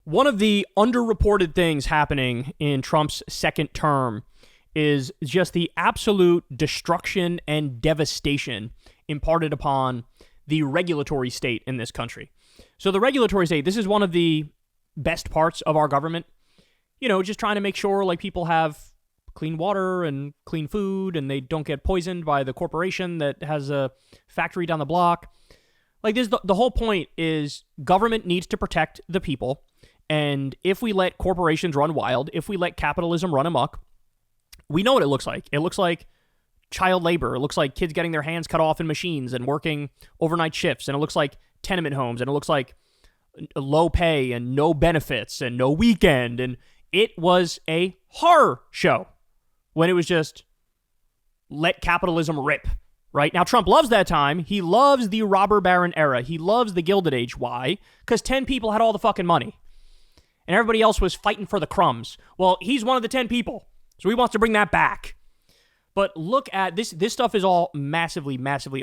One of the underreported things happening in Trump's second term is just the absolute destruction and devastation imparted upon the regulatory state in this country. So the regulatory state, this is one of the best parts of our government. Just trying to make sure like people have clean water and clean food and they don't get poisoned by the corporation that has a factory down the block. Like this, the whole point is government needs to protect the people. And if we let corporations run wild, if we let capitalism run amok, we know what it looks like. It looks like child labor. It looks like kids getting their hands cut off in machines and working overnight shifts. And it looks like tenement homes. And it looks like low pay and no benefits and no weekend. And it was a horror show when it was just let capitalism rip. Right? Now, Trump loves that time. He loves the robber baron era. He loves the Gilded Age. Why? Because 10 people had all the fucking money. And everybody else was fighting for the crumbs. Well, he's one of the 10 people. So he wants to bring that back. But look at this. This stuff is all massively, massively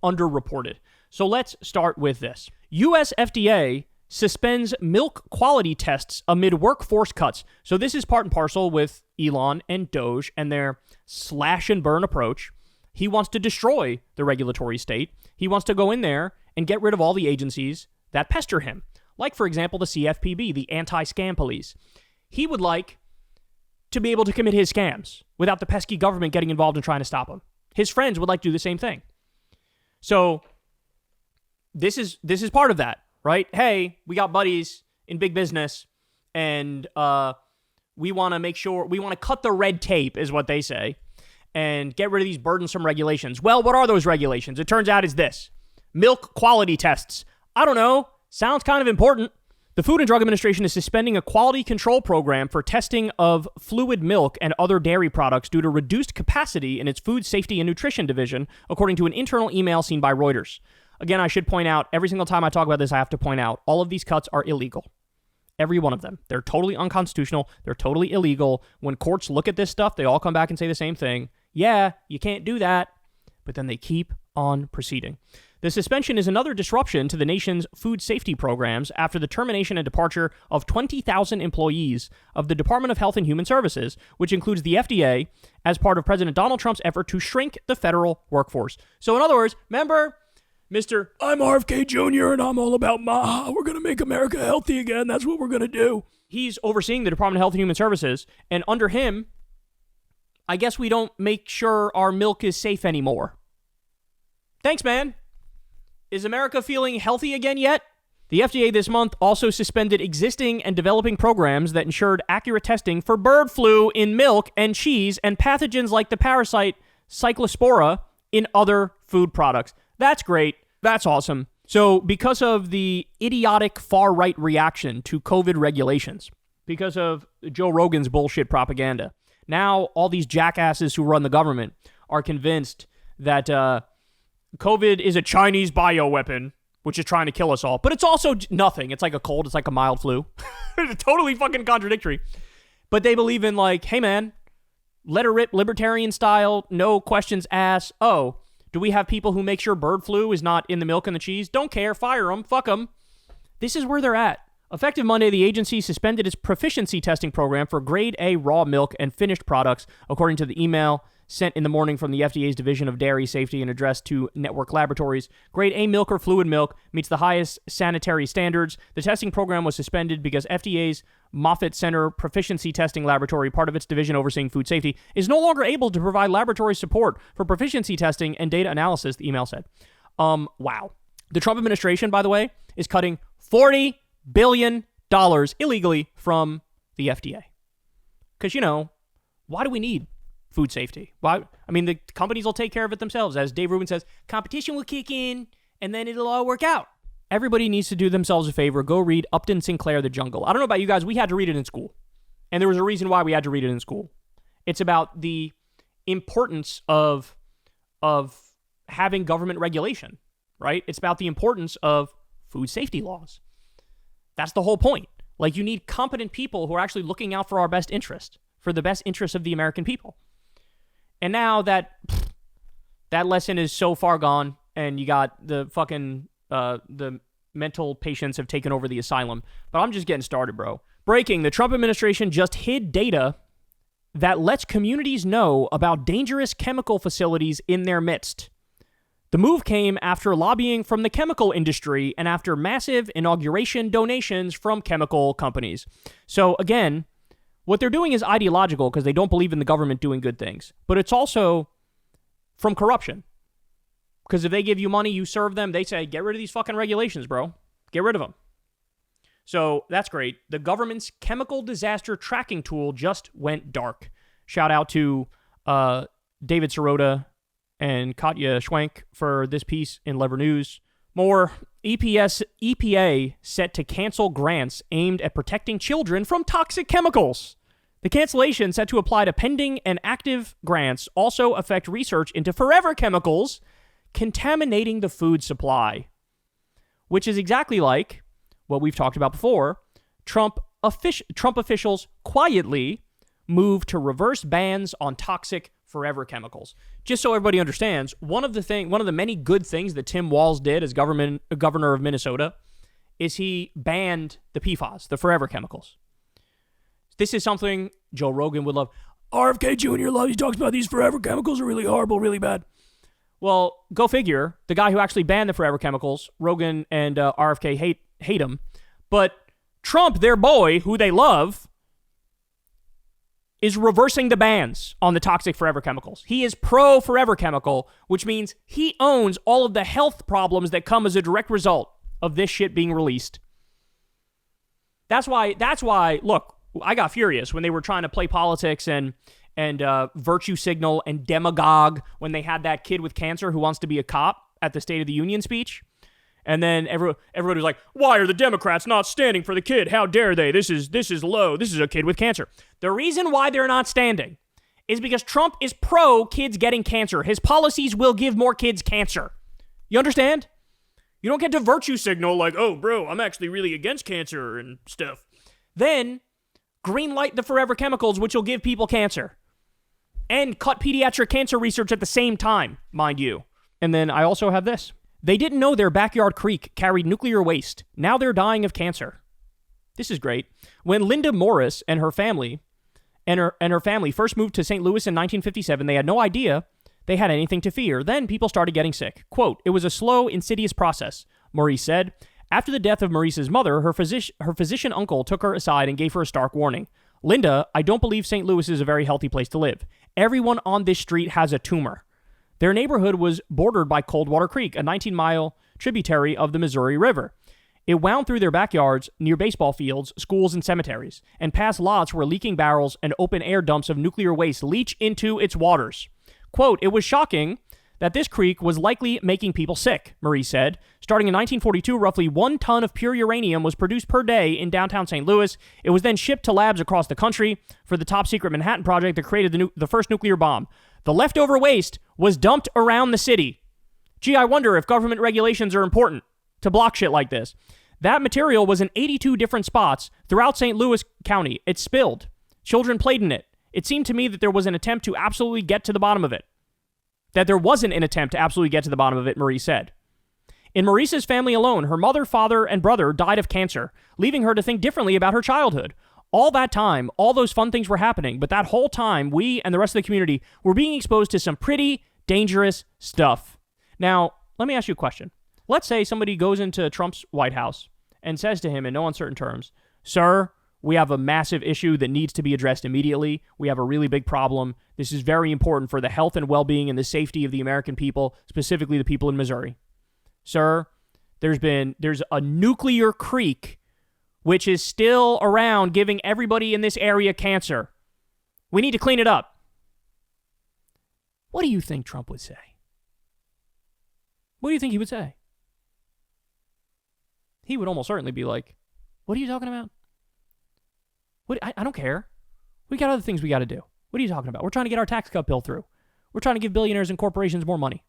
underreported. So let's start with this. U.S. FDA suspends milk quality tests amid workforce cuts. So this is part and parcel with Elon and Doge and their slash and burn approach. He wants to destroy the regulatory state. He wants to go in there and get rid of all the agencies that pester him. Like, for example, the CFPB, the anti-scam police. He would like to be able to commit his scams without the pesky government getting involved in trying to stop him. His friends would like to do the same thing. So this is part of that, right? Hey, we got buddies in big business, and we want to make sure, we want to cut the red tape, is what they say, and get rid of these burdensome regulations. Well, what are those regulations? It turns out it's this. Milk quality tests. I don't know. Sounds kind of important. The Food and Drug Administration is suspending a quality control program for testing of fluid milk and other dairy products due to reduced capacity in its Food Safety and Nutrition Division, according to an internal email seen by Reuters. Again, I should point out, every single time I talk about this, I have to point out, all of these cuts are illegal. Every one of them. They're totally unconstitutional. They're totally illegal. When courts look at this stuff, they all come back and say the same thing. Yeah, you can't do that. But then they keep on proceeding. The suspension is another disruption to the nation's food safety programs after the termination and departure of 20,000 employees of the Department of Health and Human Services, which includes the FDA, as part of President Donald Trump's effort to shrink the federal workforce. So in other words, remember, Mr. I'm RFK Jr. and I'm all about we're going to make America healthy again. That's what we're going to do. He's overseeing the Department of Health and Human Services, and under him, I guess we don't make sure our milk is safe anymore. Thanks, man. Is America feeling healthy again yet? The FDA this month also suspended existing and developing programs that ensured accurate testing for bird flu in milk and cheese and pathogens like the parasite Cyclospora in other food products. That's great. That's awesome. So because of the idiotic far-right reaction to COVID regulations, because of Joe Rogan's bullshit propaganda, now all these jackasses who run the government are convinced that COVID is a Chinese bioweapon, which is trying to kill us all. But it's also nothing. It's like a cold. It's like a mild flu. It's totally fucking contradictory. But they believe in like, hey man, let her rip libertarian style, no questions asked. Oh, do we have people who make sure bird flu is not in the milk and the cheese? Don't care. Fire them. Fuck them. This is where they're at. Effective Monday, the agency suspended its proficiency testing program for grade A raw milk and finished products, according to the email sent in the morning from the FDA's Division of Dairy Safety and addressed to network laboratories. Grade A milk or fluid milk meets the highest sanitary standards. The testing program was suspended because FDA's Moffitt Center Proficiency Testing Laboratory, part of its division overseeing food safety, is no longer able to provide laboratory support for proficiency testing and data analysis, the email said. Wow. The Trump administration, by the way, is cutting $40 billion illegally from the FDA. Because, why do we need food safety? Why? I mean, the companies will take care of it themselves. As Dave Rubin says, competition will kick in and then it'll all work out. Everybody needs to do themselves a favor. Go read Upton Sinclair, The Jungle. I don't know about you guys. We had to read it in school. And there was a reason why we had to read it in school. It's about the importance of having government regulation, right? It's about the importance of food safety laws. That's the whole point. Like, you need competent people who are actually looking out for our best interest, for the best interest of the American people. And now that lesson is so far gone, and you got the fucking the mental patients have taken over the asylum. But I'm just getting started, bro. Breaking: the Trump administration just hid data that lets communities know about dangerous chemical facilities in their midst. The move came after lobbying from the chemical industry and after massive inauguration donations from chemical companies. So again, what they're doing is ideological because they don't believe in the government doing good things. But it's also from corruption. Because if they give you money, you serve them, they say, get rid of these fucking regulations, bro. Get rid of them. So that's great. The government's chemical disaster tracking tool just went dark. Shout out to David Sirota and Katya Schwenk for this piece in Lever News. More: EPA set to cancel grants aimed at protecting children from toxic chemicals. The cancellation set to apply to pending and active grants also affect research into forever chemicals contaminating the food supply, which is exactly like what we've talked about before. Trump officials quietly moved to reverse bans on toxic forever chemicals. Just so everybody understands, one of the many good things that Tim Walz did as governor of Minnesota is he banned the PFAS, the forever chemicals. This is something Joe Rogan would love. RFK Jr. loves. He talks about these forever chemicals are really horrible, really bad. Well, go figure. The guy who actually banned the forever chemicals, Rogan and RFK hate him. But Trump, their boy, who they love, is reversing the bans on the toxic forever chemicals. He is pro forever chemical, which means he owns all of the health problems that come as a direct result of this shit being released. That's why, look, I got furious when they were trying to play politics and virtue signal and demagogue when they had that kid with cancer who wants to be a cop at the State of the Union speech. And then everybody was like, why are the Democrats not standing for the kid? How dare they? This is low. This is a kid with cancer. The reason why they're not standing is because Trump is pro kids getting cancer. His policies will give more kids cancer. You understand? You don't get to virtue signal like, oh, bro, I'm actually really against cancer and stuff. Then green light the forever chemicals, which will give people cancer. And cut pediatric cancer research at the same time, mind you. And then I also have this. They didn't know their backyard creek carried nuclear waste. Now they're dying of cancer. This is great. When Linda Morris and her family first moved to St. Louis in 1957, they had no idea they had anything to fear. Then people started getting sick. Quote, it was a slow, insidious process, Maurice said. After the death of Maurice's mother, her physician uncle took her aside and gave her a stark warning. Linda, I don't believe St. Louis is a very healthy place to live. Everyone on this street has a tumor. Their neighborhood was bordered by Coldwater Creek, a 19-mile tributary of the Missouri River. It wound through their backyards, near baseball fields, schools, and cemeteries, and past lots where leaking barrels and open-air dumps of nuclear waste leach into its waters. Quote, it was shocking that this creek was likely making people sick, Maurice said. Starting in 1942, roughly 1 ton of pure uranium was produced per day in downtown St. Louis. It was then shipped to labs across the country for the top-secret Manhattan Project that created the first nuclear bomb. The leftover waste was dumped around the city. Gee, I wonder if government regulations are important to block shit like this. That material was in 82 different spots throughout St. Louis County. It spilled. Children played in it. It seemed to me that there was an attempt to absolutely get to the bottom of it. Maurice said. In Maurice's family alone, her mother, father, and brother died of cancer, leaving her to think differently about her childhood. All that time, all those fun things were happening, but that whole time, we and the rest of the community were being exposed to some pretty dangerous stuff. Now, let me ask you a question. Let's say somebody goes into Trump's White House and says to him in no uncertain terms, sir, we have a massive issue that needs to be addressed immediately. We have a really big problem. This is very important for the health and well-being and the safety of the American people, specifically the people in Missouri. Sir, there's a nuclear creek which is still around giving everybody in this area cancer. We need to clean it up. What do you think Trump would say? What do you think he would say? He would almost certainly be like, what are you talking about? I don't care. We got other things we got to do. What are you talking about? We're trying to get our tax cut bill through. We're trying to give billionaires and corporations more money.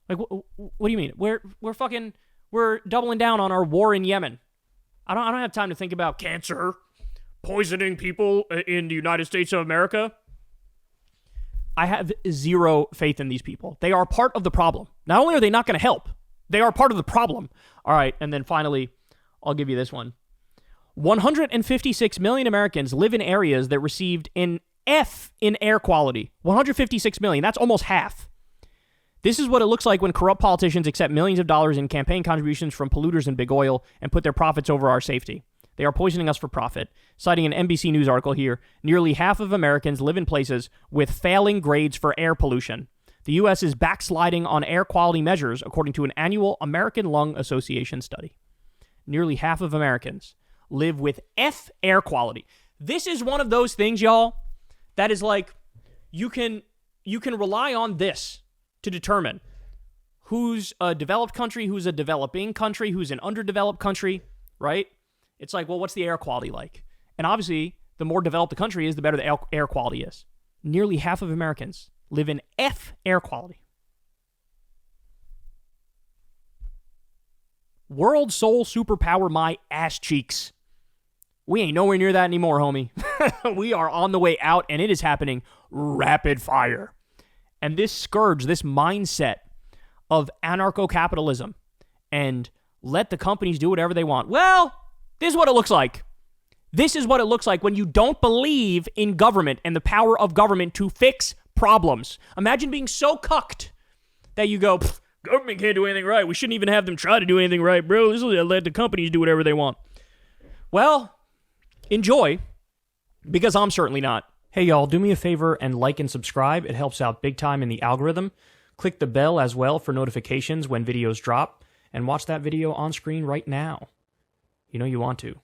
Like, what do you mean? We're doubling down on our war in Yemen. I don't have time to think about cancer poisoning people in the United States of America. I have zero faith in these people. They are part of the problem. Not only are they not going to help, They are part of the problem. All right, and then finally, I'll give you this one. 156 million Americans live in areas that received an F in air quality. 156 million. That's almost half. This is what it looks like when corrupt politicians accept millions of dollars in campaign contributions from polluters and big oil and put their profits over our safety. They are poisoning us for profit. Citing an NBC News article here, nearly half of Americans live in places with failing grades for air pollution. The U.S. is backsliding on air quality measures, according to an annual American Lung Association study. Nearly half of Americans live with F air quality. This is one of those things, y'all, that is like, you can rely on this to determine who's a developed country, who's a developing country, who's an underdeveloped country, right? It's like, well, what's the air quality like? And obviously, the more developed the country is, the better the air quality is. Nearly half of Americans live in F air quality. World soul superpower my ass cheeks. We ain't nowhere near that anymore, homie. We are on the way out, and it is happening rapid fire. And this scourge, this mindset of anarcho-capitalism and let the companies do whatever they want. Well, this is what it looks like. This is what it looks like when you don't believe in government and the power of government to fix problems. Imagine being so cucked that you go, government can't do anything right. We shouldn't even have them try to do anything right, bro. This will let the companies do whatever they want. Well, enjoy, because I'm certainly not. Hey, y'all, do me a favor and like and subscribe. It helps out big time in the algorithm. Click the bell as well for notifications when videos drop, and watch that video on screen right now. You know you want to.